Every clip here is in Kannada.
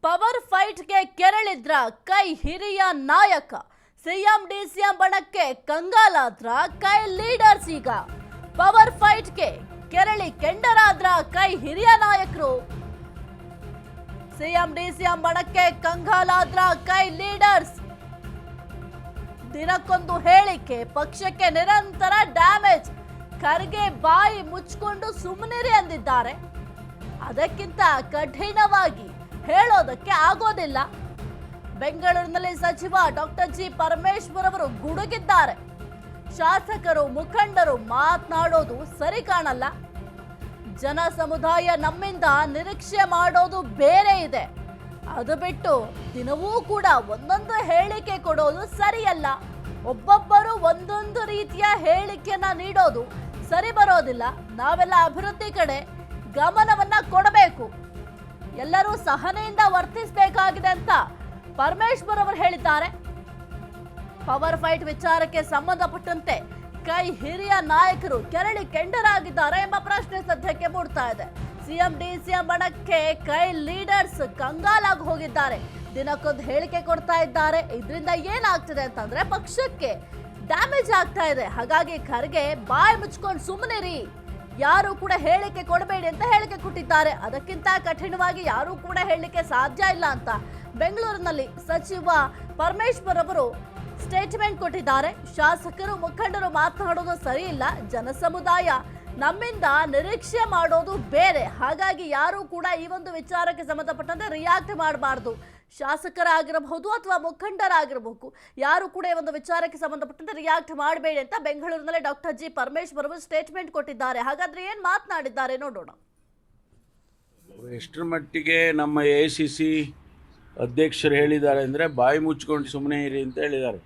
ಪವರ್ ಫೈಟ್ಗೆ ಕೆರಳಿದ್ರ ಕೈ ಹಿರಿಯ ನಾಯಕ. ಸಿಎಂ ಡಿಸಿಎಂ ಬಣಕ್ಕೆ ಕಂಗಾಲಾದ್ರ ಕೈ ಲೀಡರ್ಸ್. ಈಗ ಪವರ್ ಫೈಟ್ಗೆ ಕೆರಳಿ ಕೆಂಡರಾದ್ರ ಕೈ ಹಿರಿಯ ನಾಯಕರು. ಸಿಎಂ ಡಿಸಿಎಂ ಬಣಕ್ಕೆ ಕಂಗಾಲಾದ್ರ ಕೈ ಲೀಡರ್ಸ್. ದಿನಕ್ಕೊಂದು ಹೇಳಿಕೆ, ಪಕ್ಷಕ್ಕೆ ನಿರಂತರ ಡ್ಯಾಮೇಜ್. ಖರ್ಗೆ ಬಾಯಿ ಮುಚ್ಚಿಕೊಂಡು ಸುಮ್ಮನಿರಿ ಅಂದಿದ್ದಾರೆ. ಅದಕ್ಕಿಂತ ಕಠಿಣವಾಗಿ ಹೇಳೋದಕ್ಕೆ ಆಗೋದಿಲ್ಲ. ಬೆಂಗಳೂರಿನಲ್ಲಿ ಸಚಿವ ಡಾಕ್ಟರ್ ಜಿ ಪರಮೇಶ್ವರ್ ಅವರು ಗುಡುಗಿದ್ದಾರೆ. ಶಾಸಕರು ಮುಖಂಡರು ಮಾತನಾಡೋದು ಸರಿ ಕಾಣಲ್ಲ. ಜನ ಸಮುದಾಯ ನಮ್ಮಿಂದ ನಿರೀಕ್ಷೆ ಮಾಡೋದು ಬೇರೆ ಇದೆ. ಅದು ಬಿಟ್ಟು ದಿನವೂ ಕೂಡ ಒಂದೊಂದು ಹೇಳಿಕೆ ಕೊಡೋದು ಸರಿಯಲ್ಲ. ಒಬ್ಬೊಬ್ಬರು ಒಂದೊಂದು ರೀತಿಯ ಹೇಳಿಕೆಯನ್ನ ನೀಡೋದು ಸರಿ ಬರೋದಿಲ್ಲ. ನಾವೆಲ್ಲ ಅಭಿವೃದ್ಧಿ ಕಡೆ ಗಮನವನ್ನ ಕೊಡಬೇಕು. ಎಲ್ಲರೂ ಸಹನೆಯಿಂದ ವರ್ತಿಸಬೇಕಾಗಿದೆ ಅಂತ ಪರಮೇಶ್ವರ್ ಅವರು ಹೇಳಿದ್ದಾರೆ. ಪವರ್ ಫೈಟ್ ವಿಚಾರಕ್ಕೆ ಸಂಬಂಧಪಟ್ಟಂತೆ ಕೈ ಹಿರಿಯ ನಾಯಕರು ಕೆರಳಿ ಕೆಂಡರಾಗಿದ್ದಾರೆ ಎಂಬ ಪ್ರಶ್ನೆ ಸದ್ಯಕ್ಕೆ ಮೂಡ್ತಾ ಇದೆ. ಸಿಎಂ ಡಿಸಿಎಂ ಬಣಕ್ಕೆ ಕೈ ಲೀಡರ್ಸ್ ಕಂಗಾಲಾಗಿ ಹೋಗಿದ್ದಾರೆ. ದಿನಕ್ಕೊಂದು ಹೇಳಿಕೆ ಕೊಡ್ತಾ ಇದ್ದಾರೆ. ಇದರಿಂದ ಏನಾಗ್ತಿದೆ ಅಂತಂದ್ರೆ ಪಕ್ಷಕ್ಕೆ ಡ್ಯಾಮೇಜ್ ಆಗ್ತಾ ಇದೆ. ಹಾಗಾಗಿ ಖರ್ಗೆ ಬಾಯಿ ಮುಚ್ಕೊಂಡು ಸುಮ್ಮನಿರಿ, ಯಾರು ಕೂಡ ಹೇಳಿಕೆ ಕೊಡಬೇಡಿ ಅಂತ ಹೇಳಿಕೆ ಕೊಟ್ಟಿದ್ದಾರೆ. ಅದಕ್ಕಿಂತ ಕಠಿಣವಾಗಿ ಯಾರು ಕೂಡ ಹೇಳಲಿಕ್ಕೆ ಸಾಧ್ಯ ಇಲ್ಲ ಅಂತ ಬೆಂಗಳೂರಿನಲ್ಲಿ ಸಚಿವ ಪರಮೇಶ್ವರ್ ಅವರು ಸ್ಟೇಟ್ಮೆಂಟ್ ಕೊಟ್ಟಿದ್ದಾರೆ. ಶಾಸಕರು ಮುಖಂಡರು ಮಾತನಾಡೋದು ಸರಿ ಇಲ್ಲ. ಜನಸಮುದಾಯ ನಮ್ಮಿಂದ ನಿರೀಕ್ಷೆ ಮಾಡೋದು ಬೇರೆ. ಹಾಗಾಗಿ ಯಾರು ಕೂಡ ಈ ಒಂದು ವಿಚಾರಕ್ಕೆ ಸಂಬಂಧಪಟ್ಟಂತೆ ರಿಯಾಕ್ಟ್ ಮಾಡಬಾರ್ದು. ಶಾಸಕರಾಗಿರಬಹುದು ಅಥವಾ ಮುಖಂಡರಾಗಿರಬಹುದು, ಯಾರು ಕೂಡ ಈ ಒಂದು ವಿಚಾರಕ್ಕೆ ಸಂಬಂಧಪಟ್ಟಂತೆ ರಿಯಾಕ್ಟ್ ಮಾಡಬೇಡಿ ಅಂತ ಬೆಂಗಳೂರಿನಲ್ಲಿ ಡಾಕ್ಟರ್ ಜಿ ಪರಮೇಶ್ವರ್ ಅವರು ಸ್ಟೇಟ್ಮೆಂಟ್ ಕೊಟ್ಟಿದ್ದಾರೆ. ಹಾಗಾದ್ರೆ ಏನ್ ಮಾತನಾಡಿದ್ದಾರೆ ನೋಡೋಣ. ಎಷ್ಟರ ಮಟ್ಟಿಗೆ ನಮ್ಮ AICC ಅಧ್ಯಕ್ಷರು ಹೇಳಿದ್ದಾರೆ ಅಂದರೆ ಬಾಯಿ ಮುಚ್ಕೊಂಡು ಸುಮ್ಮನೆ ಇರಿ ಅಂತ ಹೇಳಿದ್ದಾರೆ.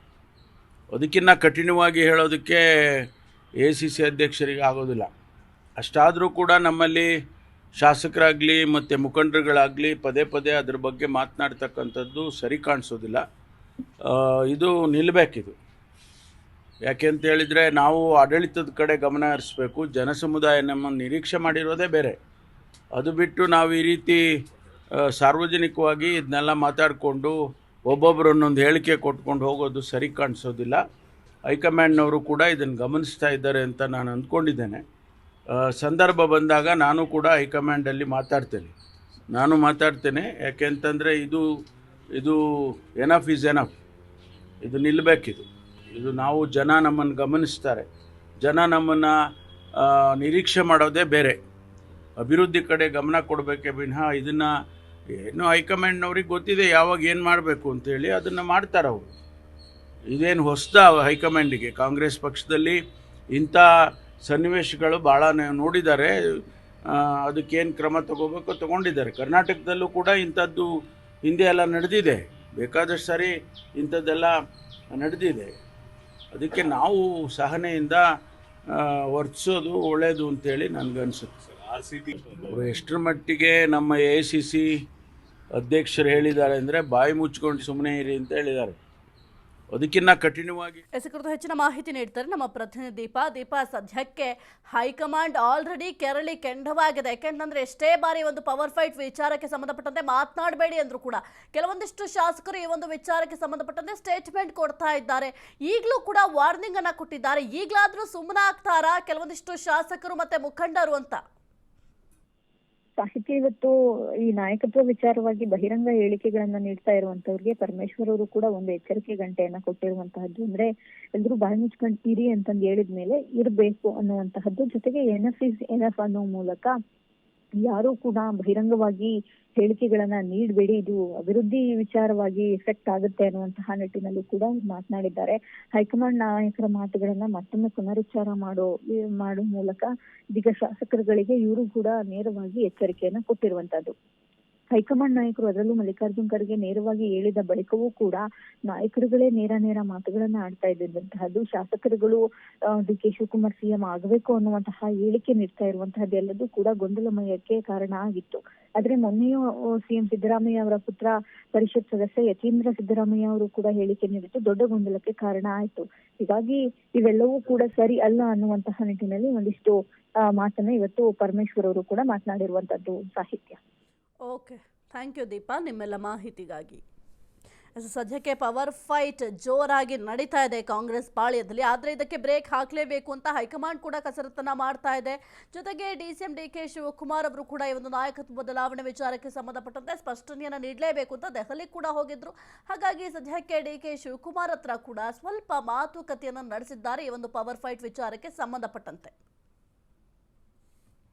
ಅದಕ್ಕಿಂತ ಕಠಿಣವಾಗಿ ಹೇಳೋದಕ್ಕೆ AICC ಅಧ್ಯಕ್ಷರಿಗೆ ಆಗೋದಿಲ್ಲ. ಅಷ್ಟಾದರೂ ಕೂಡ ನಮ್ಮಲ್ಲಿ ಶಾಸಕರಾಗಲಿ ಮತ್ತು ಮುಖಂಡರುಗಳಾಗಲಿ ಪದೇ ಪದೇ ಅದ್ರ ಬಗ್ಗೆ ಮಾತನಾಡ್ತಕ್ಕಂಥದ್ದು ಸರಿ ಕಾಣಿಸೋದಿಲ್ಲ. ಇದು ನಿಲ್ಲಬೇಕಿದು. ಯಾಕೆ ಅಂತ ಹೇಳಿದರೆ ನಾವು ಆಡಳಿತದ ಕಡೆ ಗಮನ ಹರಿಸ್ಬೇಕು. ಜನಸಮುದಾಯ ನಮ್ಮನ್ನು ನಿರೀಕ್ಷೆ ಮಾಡಿರೋದೇ ಬೇರೆ. ಅದು ಬಿಟ್ಟು ನಾವು ಈ ರೀತಿ ಸಾರ್ವಜನಿಕವಾಗಿ ಇದನ್ನೆಲ್ಲ ಮಾತಾಡಿಕೊಂಡು ಒಬ್ಬೊಬ್ಬರು ಒಂದೊಂದು ಹೇಳಿಕೆ ಕೊಟ್ಕೊಂಡು ಹೋಗೋದು ಸರಿ ಕಾಣಿಸೋದಿಲ್ಲ. ಹೈಕಮಾಂಡ್ನವರು ಕೂಡ ಇದನ್ನು ಗಮನಿಸ್ತಾ ಇದ್ದಾರೆ ಅಂತ ನಾನು ಅಂದ್ಕೊಂಡಿದ್ದೇನೆ. ಸಂದರ್ಭ ಬಂದಾಗ ನಾನು ಕೂಡ ಹೈಕಮಾಂಡಲ್ಲಿ ಮಾತಾಡ್ತೇನೆ. ಯಾಕೆ ಅಂತಂದರೆ ಇದು ಎನಫ್ ಈಸ್ ಎನಫ್. ಇದು ನಿಲ್ಲಬೇಕಿದು. ಇದು ನಾವು ಜನ ನಮ್ಮನ್ನು ಗಮನಿಸ್ತಾರೆ. ಜನ ನಮ್ಮನ್ನು ನಿರೀಕ್ಷೆ ಮಾಡೋದೇ ಬೇರೆ. ಅಭಿವೃದ್ಧಿ ಕಡೆ ಗಮನ ಕೊಡಬೇಕೇ ವಿನಃ ಇದನ್ನು ಏನು ಹೈಕಮಾಂಡ್ನವ್ರಿಗೆ ಗೊತ್ತಿದೆ ಯಾವಾಗ ಏನು ಮಾಡಬೇಕು ಅಂತೇಳಿ ಅದನ್ನು ಮಾಡ್ತಾರೆ ಅವರು. ಇದೇನು ಹೊಸದ ಹೈಕಮಾಂಡಿಗೆ? ಕಾಂಗ್ರೆಸ್ ಪಕ್ಷದಲ್ಲಿ ಇಂಥ ಸನ್ನಿವೇಶಗಳು ಭಾಳ ನೋಡಿದ್ದಾರೆ. ಅದಕ್ಕೇನು ಕ್ರಮ ತಗೋಬೇಕು ತಗೊಂಡಿದ್ದಾರೆ. ಕರ್ನಾಟಕದಲ್ಲೂ ಕೂಡ ಇಂಥದ್ದು ಹಿಂದೆ ಎಲ್ಲ ನಡೆದಿದೆ. ಬೇಕಾದಷ್ಟು ಸಾರಿ ಇಂಥದ್ದೆಲ್ಲ ನಡೆದಿದೆ. ಅದಕ್ಕೆ ನಾವು ಸಹನೆಯಿಂದ ವರ್ತಿಸೋದು ಒಳ್ಳೆಯದು ಅಂತೇಳಿ ನನಗನ್ಸುತ್ತೆ. ಎಷ್ಟರ ಮಟ್ಟಿಗೆ ನಮ್ಮ AICC ಅಧ್ಯಕ್ಷರು ಹೇಳಿದ್ದಾರೆ ಅಂದರೆ ಬಾಯಿ ಮುಚ್ಕೊಂಡು ಸುಮ್ಮನೆ ಇರಿ ಅಂತ ಹೇಳಿದ್ದಾರೆ. ಅದಕ್ಕಿಂತ ಕಠಿಣವಾಗಿ ಕುರಿತು ಹೆಚ್ಚಿನ ಮಾಹಿತಿ ನೀಡ್ತಾರೆ ನಮ್ಮ ಪ್ರತಿನಿಧಿ ದೀಪ. ಸದ್ಯಕ್ಕೆ ಹೈಕಮಾಂಡ್ ಆಲ್ರೆಡಿ ಕೆರಳಿ ಕೆಂಡವಾಗಿದೆ. ಯಾಕೆಂತಂದ್ರೆ ಎಷ್ಟೇ ಬಾರಿ ಒಂದು ಪವರ್ ಫೈಟ್ ವಿಚಾರಕ್ಕೆ ಸಂಬಂಧಪಟ್ಟಂತೆ ಮಾತನಾಡಬೇಡಿ ಅಂದ್ರೂ ಕೂಡ ಕೆಲವೊಂದಿಷ್ಟು ಶಾಸಕರು ಈ ಒಂದು ವಿಚಾರಕ್ಕೆ ಸಂಬಂಧಪಟ್ಟಂತೆ ಸ್ಟೇಟ್ಮೆಂಟ್ ಕೊಡ್ತಾ ಇದ್ದಾರೆ. ಈಗಲೂ ಕೂಡ ವಾರ್ನಿಂಗ್ ಅನ್ನ ಕೊಟ್ಟಿದ್ದಾರೆ. ಈಗಲಾದ್ರೂ ಸುಮ್ಮನಾಗ್ತಾರಾ ಕೆಲವೊಂದಿಷ್ಟು ಶಾಸಕರು ಮತ್ತೆ ಮುಖಂಡರು ಅಂತ? ಸಾಹಿತ್ಯ ಇವತ್ತು ಈ ನಾಯಕತ್ವ ವಿಚಾರವಾಗಿ ಬಹಿರಂಗ ಹೇಳಿಕೆಗಳನ್ನ ನೀಡ್ತಾ ಇರುವಂತವ್ರಿಗೆ ಪರಮೇಶ್ವರ್ ಅವರು ಕೂಡ ಒಂದು ಎಚ್ಚರಿಕೆ ಗಂಟೆಯನ್ನ ಕೊಟ್ಟಿರುವಂತಹದ್ದು. ಅಂದ್ರೆ ಎಲ್ರು ಬಾಯಿ ಮುಚ್ಕೊಂಡು ಇರಿ ಅಂತಂದು ಹೇಳಿದ್ಮೇಲೆ ಇರ್ಬೇಕು ಅನ್ನುವಂತಹದ್ದು. ಜೊತೆಗೆ ಎನಫ್ ಇಸ್ ಎನಫ್ ಅನ್ನೋ ಮೂಲಕ ಯಾರು ಕೂಡ ಬಹಿರಂಗವಾಗಿ ಹೇಳಿಕೆಗಳನ್ನ ನೀಡಬೇಡಿ, ಇದು ಅಭಿವೃದ್ಧಿ ವಿಚಾರವಾಗಿ ಎಫೆಕ್ಟ್ ಆಗುತ್ತೆ ಅನ್ನುವಂತಹ ನಿಟ್ಟಿನಲ್ಲಿ ಕೂಡ ಮಾತನಾಡಿದ್ದಾರೆ. ಹೈಕಮಾಂಡ್ ನಾಯಕರ ಮಾತುಗಳನ್ನ ಮತ್ತೊಮ್ಮೆ ಪುನರುಚ್ಚಾರ ಮಾಡೋ ಮೂಲಕ ಇದೀಗ ಶಾಸಕರುಗಳಿಗೆ ಇವರು ಕೂಡ ನೇರವಾಗಿ ಎಚ್ಚರಿಕೆಯನ್ನ ಕೊಟ್ಟಿರುವಂತದ್ದು. ಹೈಕಮಾಂಡ್ ನಾಯಕರು, ಅದರಲ್ಲೂ ಮಲ್ಲಿಕಾರ್ಜುನ್ ಖರ್ಗೆ ನೇರವಾಗಿ ಹೇಳಿದ ಬಳಿಕವೂ ಕೂಡ ನಾಯಕರುಗಳೇ ನೇರ ಮಾತುಗಳನ್ನ ಆಡ್ತಾ ಇದ್ದಂತಹದ್ದು. ಶಾಸಕರುಗಳು DK ಶಿವಕುಮಾರ್ CM ಆಗಬೇಕು ಅನ್ನುವಂತಹ ಹೇಳಿಕೆ ನೀಡ್ತಾ ಇರುವಂತಹದ್ದು ಎಲ್ಲದೂ ಕೂಡ ಗೊಂದಲಮಯಕ್ಕೆ ಕಾರಣ ಆಗಿತ್ತು. ಆದ್ರೆ ಮೊನ್ನೆಯೂ CM ಸಿದ್ದರಾಮಯ್ಯ ಅವರ ಪುತ್ರ ಪರಿಷತ್ ಸದಸ್ಯ ಯತೀಂದ್ರ ಸಿದ್ದರಾಮಯ್ಯ ಅವರು ಕೂಡ ಹೇಳಿಕೆ ನೀಡಿದ್ದು ದೊಡ್ಡ ಗೊಂದಲಕ್ಕೆ ಕಾರಣ ಆಯ್ತು. ಹೀಗಾಗಿ ಇವೆಲ್ಲವೂ ಕೂಡ ಸರಿ ಅಲ್ಲ ಅನ್ನುವಂತಹ ನಿಟ್ಟಿನಲ್ಲಿ ಒಂದಿಷ್ಟು ಮಾತನ್ನ ಇವತ್ತು ಪರಮೇಶ್ವರ್ ಅವರು ಕೂಡ ಮಾತನಾಡಿರುವಂತದ್ದು. ಸಾಹಿತ್ಯ ಓಕೆ. ಥ್ಯಾಂಕ್ ಯು ದೀಪಾ ನಿಮ್ಮೆಲ್ಲ ಮಾಹಿತಿಗಾಗಿ. ಸದ್ಯಕ್ಕೆ ಪವರ್ ಫೈಟ್ ಜೋರಾಗಿ ನಡೀತಾ ಇದೆ ಕಾಂಗ್ರೆಸ್ ಪಾಳ್ಯದಲ್ಲಿ. ಆದರೆ ಇದಕ್ಕೆ ಬ್ರೇಕ್ ಹಾಕಲೇಬೇಕು ಅಂತ ಹೈಕಮಾಂಡ್ ಕೂಡ ಕಸರತ್ತನ್ನ ಮಾಡ್ತಾ ಇದೆ. ಜೊತೆಗೆ DCM DK ಶಿವಕುಮಾರ್ ಅವರು ಕೂಡ ಈ ಒಂದು ನಾಯಕತ್ವ ಬದಲಾವಣೆ ವಿಚಾರಕ್ಕೆ ಸಂಬಂಧಪಟ್ಟಂತೆ ಸ್ಪಷ್ಟನೆಯನ್ನು ನೀಡಲೇಬೇಕು ಅಂತ ದೆಹಲಿ ಕೂಡ ಹೋಗಿದ್ರು. ಹಾಗಾಗಿ ಸದ್ಯಕ್ಕೆ DK ಶಿವಕುಮಾರ್ ಹತ್ರ ಕೂಡ ಸ್ವಲ್ಪ ಮಾತುಕತೆಯನ್ನು ನಡೆಸಿದ್ದಾರೆ ಈ ಒಂದು ಪವರ್ ಫೈಟ್ ವಿಚಾರಕ್ಕೆ ಸಂಬಂಧಪಟ್ಟಂತೆ.